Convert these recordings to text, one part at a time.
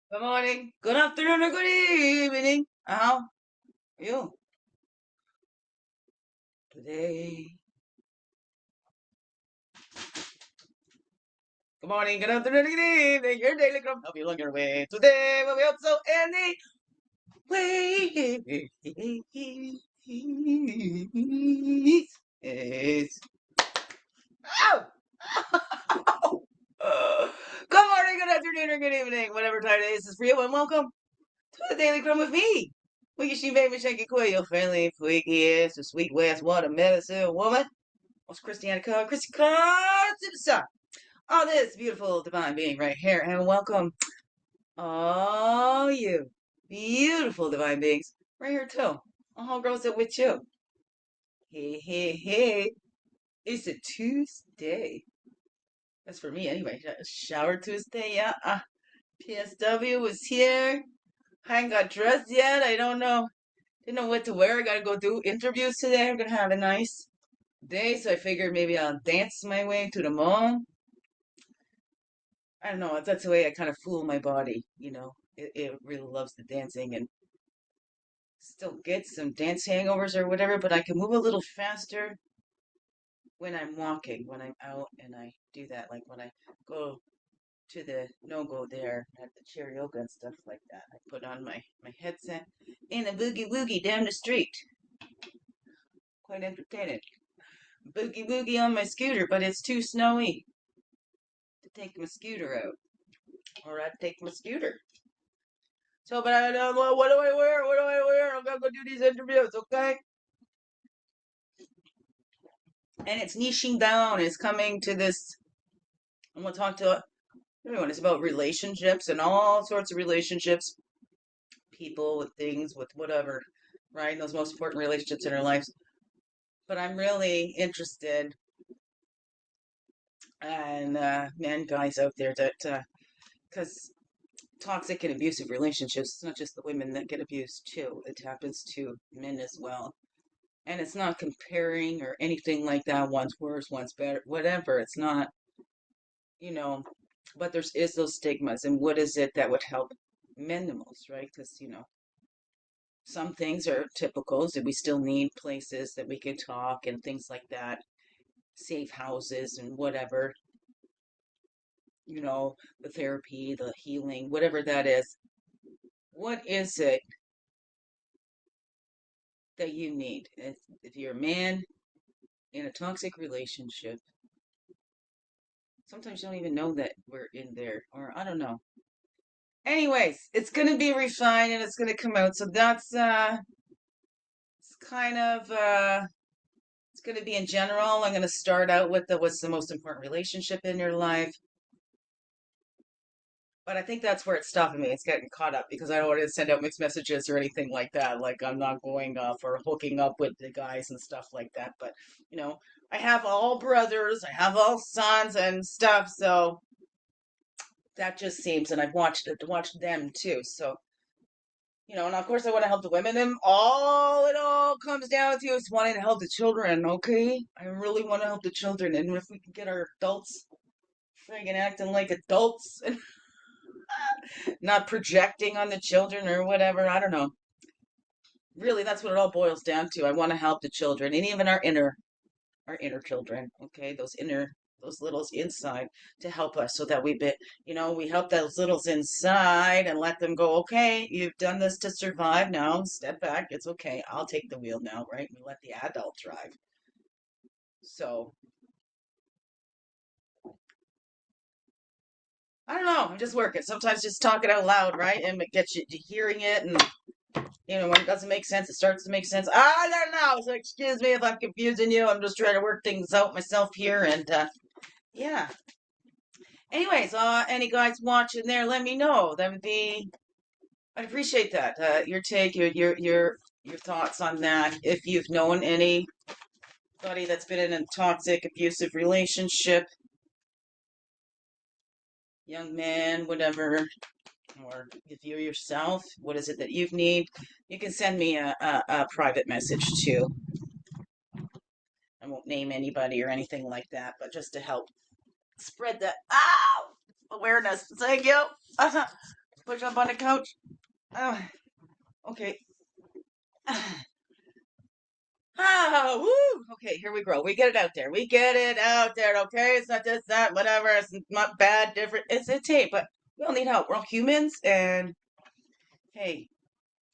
Good morning, good afternoon, or good evening. How are you today? Good morning, good afternoon, good evening. Your daily crumb help you along your way. Today will be up so anyway. It's ow! Good morning, good afternoon, or good evening, whatever time it is for you, and welcome to the Daily Crumb with me. Wiggy she baby shaky quay, your friendly freaky ass, the sweet west water medicine woman. What's Christiana Carr? Christy Carr superstar. Oh, this beautiful divine being right here, and welcome all you beautiful divine beings right here too. All girls that with you. Hey, hey, hey! It's a Tuesday. That's for me anyway. Shower Tuesday, yeah. PSW was here. I ain't got dressed yet. I don't know. Didn't know what to wear. I gotta go do interviews today. I'm gonna have a nice day, so I figured maybe I'll dance my way to the mall. I don't know. That's the way I kind of fool my body. It really loves the dancing and still gets some dance hangovers or whatever, but I can move a little faster when I'm walking, when I'm out and I do that. Like when I go to the no-go there at the chair yoga and stuff like that. I put on my headset in a boogie woogie down the street. Quite entertaining. Boogie woogie on my scooter, but it's too snowy to take my scooter out. Or I'd take my scooter. So, but I don't know, what do I wear? What do I wear? I'm gonna go do these interviews, okay? And it's niching down. It's coming to this. I'm gonna talk to everyone. It's about relationships and all sorts of relationships, people with things, with whatever, right? Those most important relationships in our lives. But I'm really interested, and men, guys out there that, because toxic and abusive relationships, it's not just the women that get abused too. It happens to men as well. And it's not comparing or anything like that. One's worse, one's better, whatever. It's not, you know, but there's is those stigmas. And what is it that would help men the most, right? Because, some things are typicals and we still need places that we can talk and things like that, safe houses and whatever, the therapy, the healing, whatever that is. What is it that you need? If you're a man in a toxic relationship, sometimes you don't even know that we're in there, or I don't know. Anyways, it's gonna be refined and it's gonna come out. So that's it's kind of it's gonna be in general. I'm gonna start out with the what's the most important relationship in your life. But I think that's where it's stopping me. It's getting caught up because I don't want to send out mixed messages or anything like that. Like I'm not going for hooking up with the guys and stuff like that. But you know, I have all brothers, I have all sons and stuff. So that just seems, and I've watched them too. So and of course I want to help the women. And all it all comes down to is wanting to help the children. Okay, I really want to help the children, and if we can get our adults friggin' acting like adults and not projecting on the children or whatever. I don't know. Really, that's what it all boils down to. I want to help the children and even our inner children. Okay, those littles inside to help us so that we help those littles inside and let them go, okay, you've done this to survive. Now step back. It's okay. I'll take the wheel now, right? We let the adult drive. So I don't know. I'm just working. Sometimes just talking out loud, right? And it gets you to hearing it and when it doesn't make sense, it starts to make sense. I don't know. So excuse me if I'm confusing you. I'm just trying to work things out myself here. And yeah. Anyways, any guys watching there, let me know. I'd appreciate that. Your take, your thoughts on that. If you've known anybody that's been in a toxic, abusive relationship, young man, whatever, or if you yourself, what is it that you need? You can send me a private message too. I won't name anybody or anything like that, but just to help spread that awareness. Thank you. Push up on the couch. Okay. Woo. Okay, here we grow. We get it out there. We get it out there. Okay, it's not this, that, whatever. It's not bad, different. It's hey, but we all need help. We're all humans, and hey,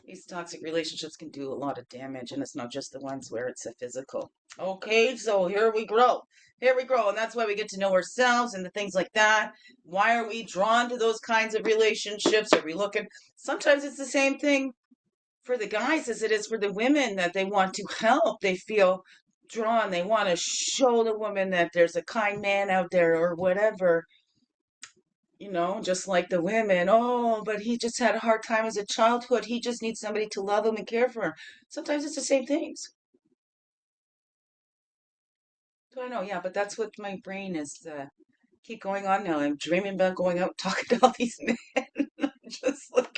these toxic relationships can do a lot of damage, and it's not just the ones where it's a physical. Okay, so here we grow. Here we grow, and that's why we get to know ourselves and the things like that. Why are we drawn to those kinds of relationships? Are we looking? Sometimes it's the same thing for the guys as it is for the women, that they want to help. They feel drawn. They want to show the woman that there's a kind man out there or whatever. Just like the women. Oh, but he just had a hard time as a childhood. He just needs somebody to love him and care for him. Sometimes it's the same things. So I know, yeah, but that's what my brain is. Keep going on now. I'm dreaming about going out talking to all these men. I'm just like,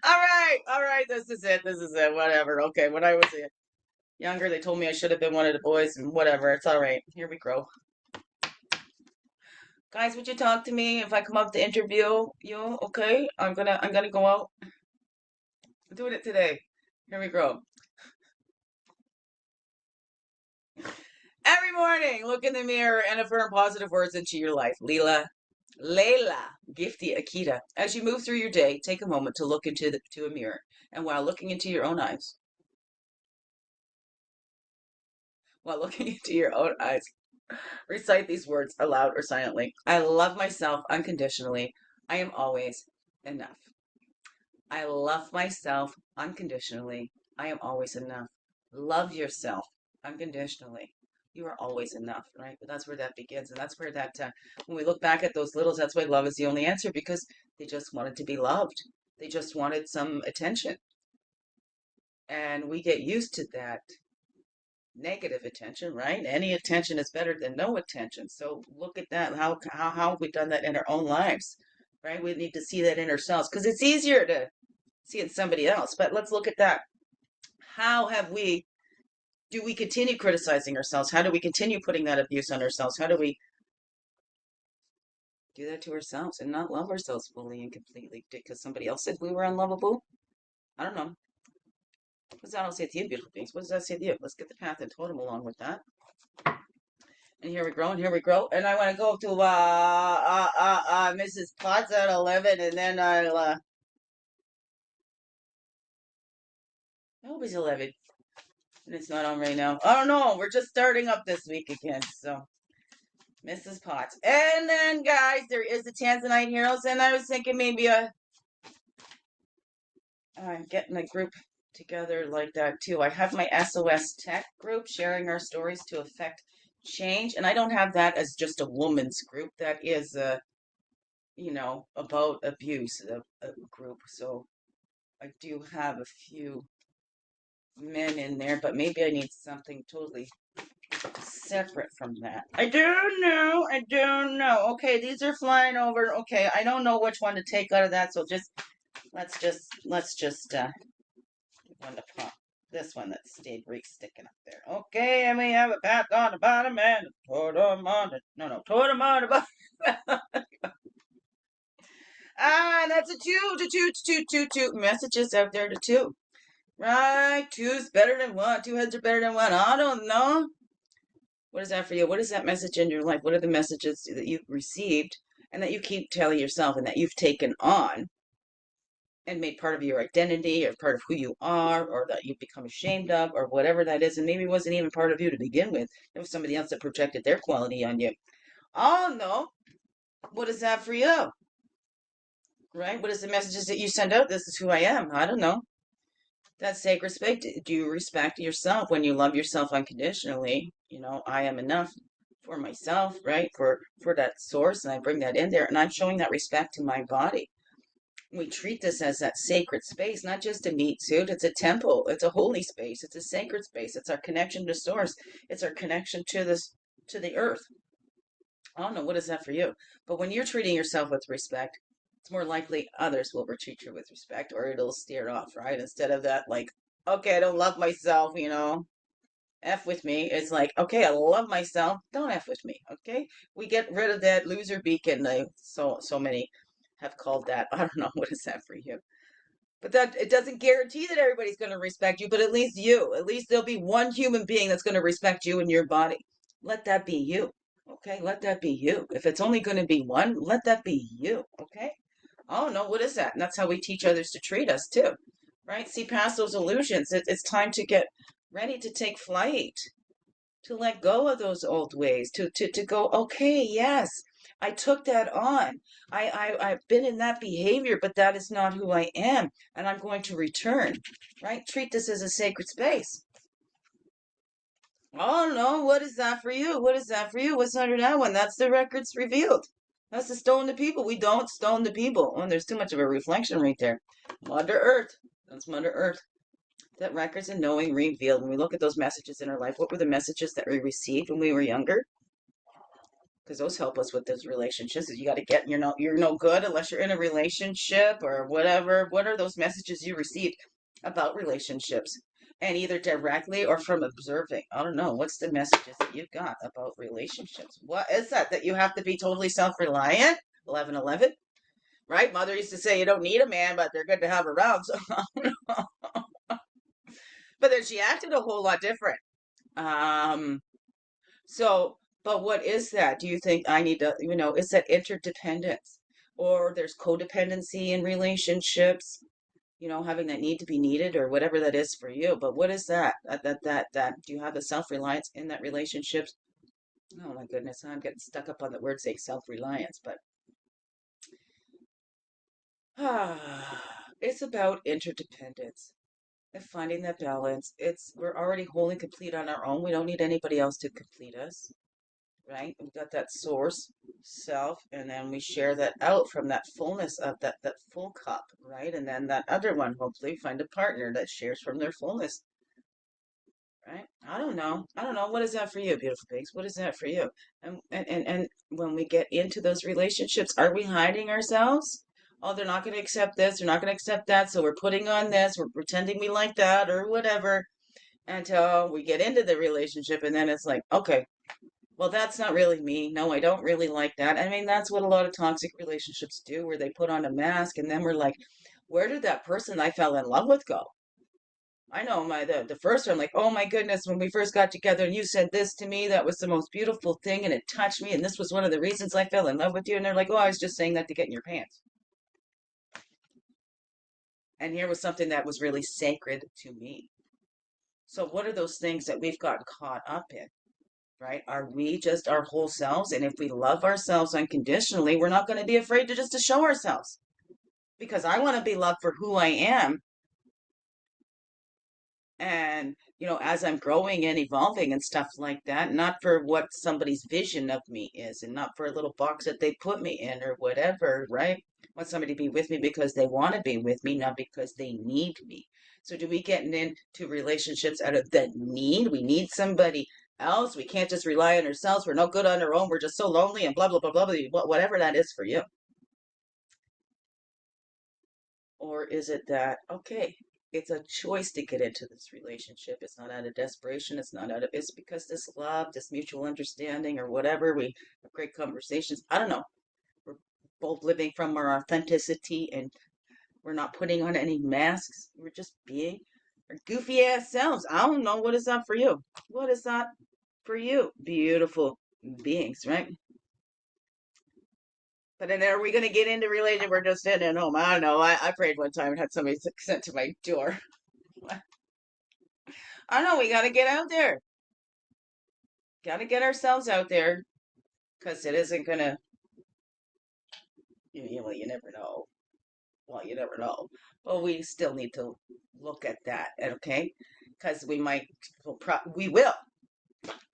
all right, this is it, whatever. Okay, when I was younger, they told me I should have been one of the boys, and whatever. It's all right. Here we grow. Guys, would you talk to me if I come up to interview you? Okay, I'm gonna go out. I'm doing it today. Here we go. Every morning, look in the mirror and affirm positive words into your life. Lailah, Gifty, Akita. As you move through your day, take a moment to look into a mirror, and while looking into your own eyes, recite these words aloud or silently. I love myself unconditionally. I am always enough. I love myself unconditionally. I am always enough. Love yourself unconditionally. You are always enough, right? But that's where that begins. And that's where when we look back at those littles, that's why love is the only answer, because they just wanted to be loved. They just wanted some attention. And we get used to that negative attention, right? Any attention is better than no attention. So look at that. How have we done that in our own lives, right? We need to see that in ourselves, because it's easier to see it in somebody else. But let's look at that. How do we continue criticizing ourselves? How do we continue putting that abuse on ourselves? How do we do that to ourselves and not love ourselves fully and completely because somebody else said we were unlovable? I don't know. What does that all say to you, beautiful beings? What does that say to you? Let's get the Path Totem along with that. And here we grow, and here we grow. And I want to go to Mrs. Potts at 11, and then I hope it's 11. And it's not on right now. I don't know. We're just starting up this week again, so Mrs. Potts. And then, guys, there is the Tanzanite Heroes, and I was thinking maybe getting a group together like that too. I have my SOS Tech group, sharing our stories to affect change, and I don't have that as just a woman's group. That is about abuse, a group. So I do have a few men in there, but maybe I need something totally separate from that. I don't know. Okay, these are flying over. Okay, I don't know which one to take out of that, so let's just one to pop. This one that stayed sticking up there. Okay, and we have a path on the bottom and a totem on the totem on the bottom. That's a two. Messages out there to two. Right, two's better than one. Two heads are better than one. I don't know. What is that for you? What is that message in your life? What are the messages that you've received and that you keep telling yourself and that you've taken on and made part of your identity or part of who you are, or that you've become ashamed of, or whatever that is, and maybe it wasn't even part of you to begin with. It was somebody else that projected their quality on you. Oh no. What is that for you? Right? What is the messages that you send out? This is who I am. I don't know. That's sacred respect. Do you respect yourself when you love yourself unconditionally? I am enough for myself, right? For that source, and I bring that in there, and I'm showing that respect to my body. We treat this as that sacred space, not just a meat suit. It's a temple. It's a holy space. It's a sacred space. It's our connection to source. It's our connection to the earth. I don't know, what is that for you? But when you're treating yourself with respect, it's more likely others will treat you with respect, or it'll steer off, right? Instead of that, like, okay, I don't love myself, F with me. It's like, okay, I love myself. Don't F with me, okay? We get rid of that loser beacon. So many have called that. I don't know. What is that for you? But that it doesn't guarantee that everybody's going to respect you, but at least you. At least there'll be one human being that's going to respect you and your body. Let that be you. Okay, let that be you. If it's only going to be one, let that be you. Okay? Oh no, what is that? And that's how we teach others to treat us too. Right? See past those illusions. It's time to get ready to take flight, to let go of those old ways, to go, okay, yes, I took that on. I've been in that behavior, but that is not who I am, and I'm going to return, right? Treat this as a sacred space. Oh no, what is that for you? What is that for you? What's under that one? That's the records revealed. That's the stone the people. We don't stone the people. Oh, there's too much of a reflection right there. Mother Earth. That's Mother Earth. That records and knowing revealed. When we look at those messages in our life, what were the messages that we received when we were younger? Because those help us with those relationships. You got to get you're no good unless you're in a relationship or whatever. What are those messages you received about relationships? And either directly or from observing. I don't know. What's the messages that you got about relationships? What is that you have to be totally self-reliant? 11:11, right? Mother used to say you don't need a man, but they're good to have around. So, but then she acted a whole lot different. Um, So, but what is that? Do you think I need to, is that interdependence or there's codependency in relationships, having that need to be needed or whatever that is for you. But what is that? Do you have the self-reliance in that relationships? Oh my goodness, I'm getting stuck up on the word saying self-reliance, but it's about interdependence and finding that balance. We're already whole and complete on our own. We don't need anybody else to complete us. Right? We've got that source, self, and then we share that out from that fullness of that full cup, right? And then that other one, hopefully, find a partner that shares from their fullness, right? I don't know. I don't know. What is that for you, beautiful pigs? What is that for you? And when we get into those relationships, are we hiding ourselves? Oh, they're not going to accept this. They're not going to accept that. So we're putting on this. We're pretending we like that or whatever until we get into the relationship. And then it's like, okay, well, that's not really me. No, I don't really like that. I mean, that's what a lot of toxic relationships do, where they put on a mask and then we're like, where did that person I fell in love with go? I know the first one, like, oh my goodness, when we first got together and you said this to me, that was the most beautiful thing and it touched me and this was one of the reasons I fell in love with you. And they're like, oh, I was just saying that to get in your pants. And here was something that was really sacred to me. So what are those things that we've gotten caught up in? Right? Are we just our whole selves? And if we love ourselves unconditionally, we're not going to be afraid to show ourselves. Because I want to be loved for who I am. And, as I'm growing and evolving and stuff like that, not for what somebody's vision of me is and not for a little box that they put me in or whatever, right? I want somebody to be with me because they want to be with me, not because they need me. So do we get into relationships out of that need? We need somebody else. We can't just rely on ourselves. We're no good on our own. We're just so lonely and blah, blah, blah, blah, blah, whatever that is for you. Or is it that, okay, it's a choice to get into this relationship. It's not out of desperation. It's because this love, this mutual understanding or whatever. We have great conversations. I don't know. We're both living from our authenticity and we're not putting on any masks. We're just being our goofy ass selves. I don't know. What is that for you? What is that for you? Beautiful beings, right? But then are we going to get into religion? We're just sitting at home. I don't know. I prayed one time and had somebody sent to my door. I don't know. We got to get out there. Got to get ourselves out there because it isn't going to, you never know. Well, you never know. But we still need to look at that, okay? Because we will.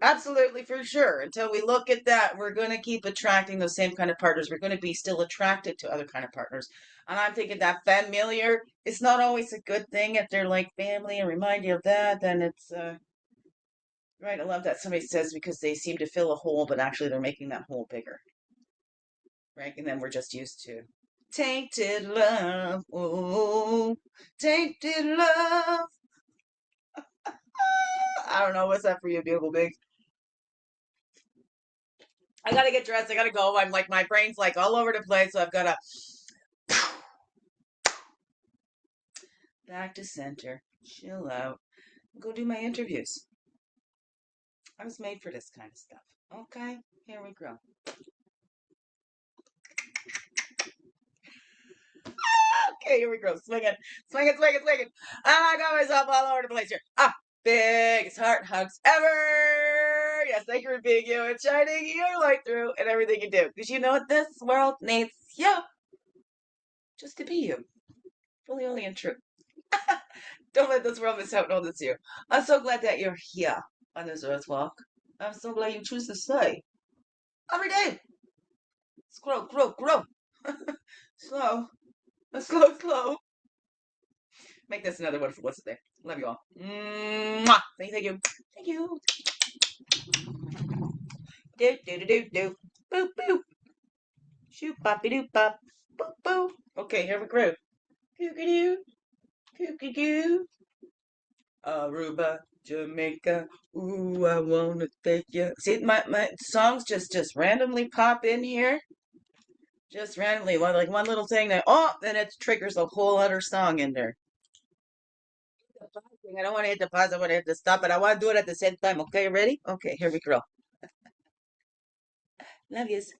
Absolutely, for sure. Until we look at that, we're going to keep attracting those same kind of partners. We're going to be still attracted to other kind of partners. And I'm thinking that familiar, it's not always a good thing if they're like family and remind you of that. Then it's, right. I love that somebody says because they seem to fill a hole, but actually they're making that hole bigger. Right. And then we're just used to tainted love. Oh, tainted love. I don't know. What's that for you, beautiful big? I gotta get dressed. I gotta go. I'm like, my brain's like all over the place. So I've gotta Back to center. Chill out. Go do my interviews. I was made for this kind of stuff. Okay, here we go. Okay, here we go. Swing it, swing it, swing it, swing it. I got myself all over the place here. Biggest heart hugs ever. Yes, thank you for being you and shining your light through and everything you do. Because you know what this world needs? You. Just to be you. Fully, only, and true. Don't let this world miss out on this you. I'm so glad that you're here on this earth walk. I'm so glad you choose to stay. Every day. Grow, grow, grow. Slow. Slow, slow. Make this another one for what's there. Love you all. Mwah. Thank you. Thank you. Do, do, do, do, do. Boop, boop. Shoop, boppy, doop, bop. Boop, boop. Okay, here we go. Coo-coo-doo. Coo-coo-doo. Aruba, Jamaica. Ooh, I wanna take you. See, my songs just randomly pop in here. Just randomly, like one little thing that, then it triggers a whole other song in there. I don't want to hit the pause. I want to hit the stop, but I want to do it at the same time. Okay, ready? Okay, here we go. Love yous.